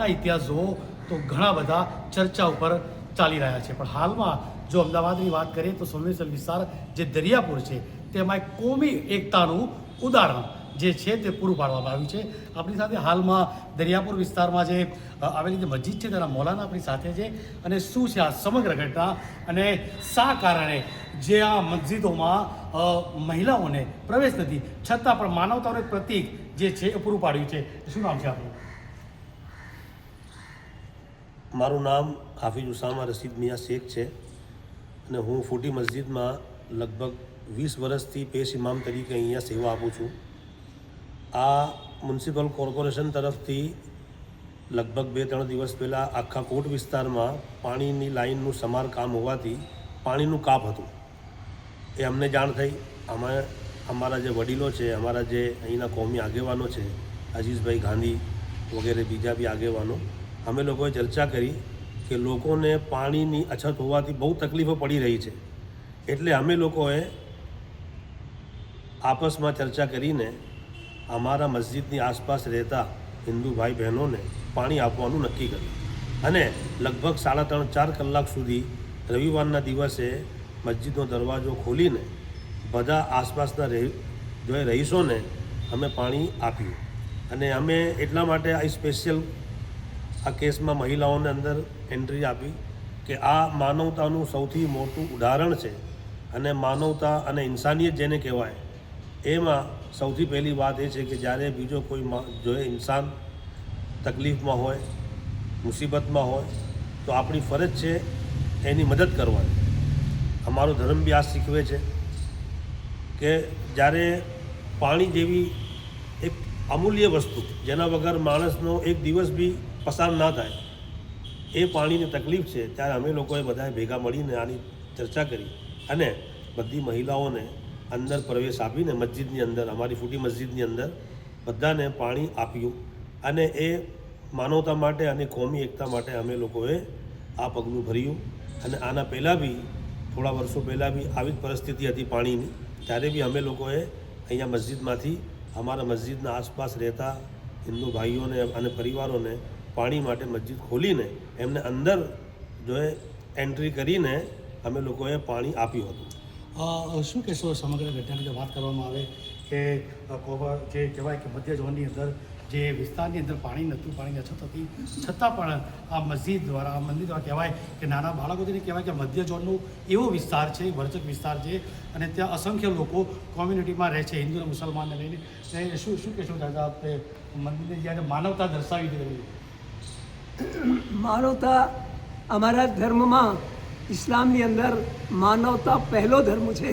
હાલના ઇતિહાસ જુઓ તો ઘણા બધા ચર્ચા ઉપર ચાલી રહ્યા છે, પણ હાલમાં જો અમદાવાદની વાત કરીએ તો સંવેદનશીલ વિસ્તાર જે દરિયાપુર છે તેમાં એક કોમી એકતાનું ઉદાહરણ જે છે તે પૂરું પાડવામાં આવ્યું છે. આપણી સાથે હાલમાં દરિયાપુર વિસ્તારમાં જે આવેલી જે મસ્જિદ છે તેના મૌલાના આપણી સાથે છે, અને શું છે આ સમગ્ર ઘટના અને શા કારણે જે આ મસ્જિદોમાં મહિલાઓને પ્રવેશ નથી છતાં પણ માનવતાનું એક પ્રતીક જે છે એ પૂરું પાડ્યું છે. શું નામ છે આપણું? મારું નામ હાફિઝ ઉસામા રશીદ મિયા શેખ છે અને હું ફૂટી મસ્જિદમાં લગભગ 20 વર્ષથી પેશ ઇમામ તરીકે અહીંયા સેવા આપું છું. આ મ્યુનિસિપલ કોર્પોરેશન તરફથી લગભગ 2-3 દિવસ પહેલાં આખા કોટ વિસ્તારમાં પાણીની લાઇનનું સમારકામ હોવાથી પાણીનું કાપ હતું એ અમને જાણ થઈ. અમે અમારા જે વડીલો છે, અમારા જે અહીંના કોમી આગેવાનો છે, અજીઝભાઈ ગાંધી વગેરે બીજા બી આગેવાનો, અમે લોકોએ ચર્ચા કરી કે લોકોને પાણીની અછત હોવાથી બહુ તકલીફો પડી રહી છે, એટલે અમે લોકોએ આપસમાં ચર્ચા કરીને અમારા મસ્જિદની આસપાસ રહેતા હિન્દુ ભાઈ બહેનોને પાણી આપવાનું નક્કી કર્યું અને લગભગ 3.5-4 કલાક સુધી રવિવારના દિવસે મસ્જિદનો દરવાજો ખોલીને બધા આસપાસના રહીશોને અમે પાણી આપ્યું. અને અમે એટલા માટે આ સ્પેશિયલ આ કેસમાં મહિલાઓને અંદર એન્ટ્રી આપી કે આ માનવતાનું સૌથી મોટું ઉદાહરણ છે અને માનવતા અને ઇન્સાનિયત જેને કહેવાય એમાં સૌથી પહેલી વાત એ છે કે જ્યારે બીજો કોઈ જો ઇન્સાન તકલીફમાં હોય, મુસીબતમાં હોય તો આપણી ફરજ છે એની મદદ કરવાની. અમારો ધર્મ બી આ શીખવે છે કે જ્યારે પાણી જેવી એક અમૂલ્ય વસ્તુ જેના વગર માણસનો એક દિવસ બી પસાર ના થાય એ પાણીની તકલીફ છે, ત્યારે અમે લોકોએ બધાએ ભેગા મળીને આની ચર્ચા કરી અને બધી મહિલાઓને અંદર પ્રવેશ આપીને મસ્જિદની અંદર, અમારી ફૂટી મસ્જિદની અંદર બધાને પાણી આપ્યું. અને એ માનવતા માટે અને કોમી એકતા માટે અમે લોકોએ આ પગલું ભર્યું. અને આના પહેલાં બી થોડા વર્ષો પહેલાં બી આવી જ પરિસ્થિતિ હતી પાણીની, ત્યારે બી અમે લોકોએ અહીંયા મસ્જિદમાંથી અમારા મસ્જિદના આસપાસ રહેતા હિન્દુ ભાઈઓને અને પરિવારોને પાણી માટે મસ્જિદ ખોલીને એમને અંદર જો એન્ટ્રી કરીને અમે લોકોએ પાણી આપ્યું હતું. શું કહેશો સમગ્ર ઘટનાની જો વાત કરવામાં આવે કે જે કહેવાય કે મધ્ય ઝોનની અંદર જે વિસ્તારની અંદર પાણી નહોતું, પાણીની અછત હતી, છતાં પણ આ મંદિર દ્વારા કહેવાય કે નાના બાળકોને કહેવાય કે મધ્ય ઝોનનું એવો વિસ્તાર છે, વર્ચક વિસ્તાર છે, અને ત્યાં અસંખ્ય લોકો કોમ્યુનિટીમાં રહે છે, હિન્દુ અને મુસલમાનને લઈને. શું કહેશો દાદા આપણે મંદિરની જ્યારે માનવતા દર્શાવી દીધી? માનવતા અમારા ધર્મમાં, ઇસ્લામની અંદર માનવતા પહેલો ધર્મ છે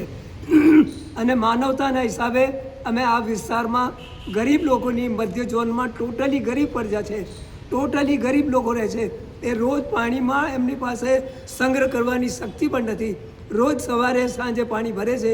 અને માનવતાના હિસાબે અમે આ વિસ્તારમાં ગરીબ લોકોની મધ્ય ઝોનમાં ટોટલી ગરીબ પ્રજા છે, ટોટલી ગરીબ લોકો રહે છે. એ રોજ પાણીમાં એમની પાસે સંગ્રહ કરવાની શક્તિ પણ નથી. રોજ સવારે સાંજે પાણી ભરે છે.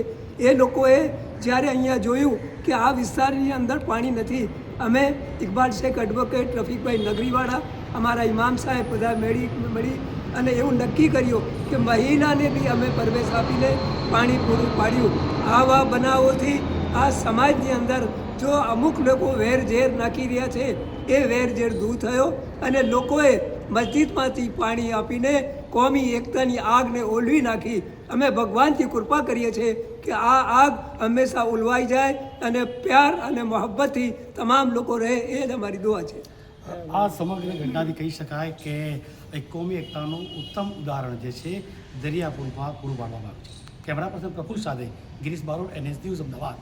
એ લોકોએ જ્યારે અહીંયા જોયું કે આ વિસ્તારની અંદર પાણી નથી, અમે ઇકબાલ શેખ એડવોકેટ, રફીકભાઈ નગરીવાળા, અમારા ઇમામ સાહેબ બધા મળી અને એવું નક્કી કર્યું કે મહિલાને બી અમે પ્રવેશ આપીને પાણી પૂરું પાડ્યું. આવા બનાવોથી આ સમાજની અંદર જો અમુક લોકો વેરઝેર નાખી રહ્યા છે એ વેરઝેર દૂર થયો અને લોકોએ મસ્જિદમાંથી પાણી આપીને કોમી એકતાની આગને ઓલવી નાખી. અમે ભગવાનથી કૃપા કરીએ છીએ કે આ આગ હંમેશા ઓલવાઈ જાય અને પ્યાર અને મોહબ્બતથી તમામ લોકો રહે, એ જ અમારી દુઆ છે. આ સમગ્ર ઘટનાથી કહી શકાય કે એક કોમી એકતાનું ઉત્તમ ઉદાહરણ જે છે દરિયાપુરમાં પૂરું પાડવામાં આવ્યું છે. કેમેરા પર્સન પ્રફુલ સાથે ગિરીશ બારોટ, NS ન્યૂઝ, અમદાવાદ.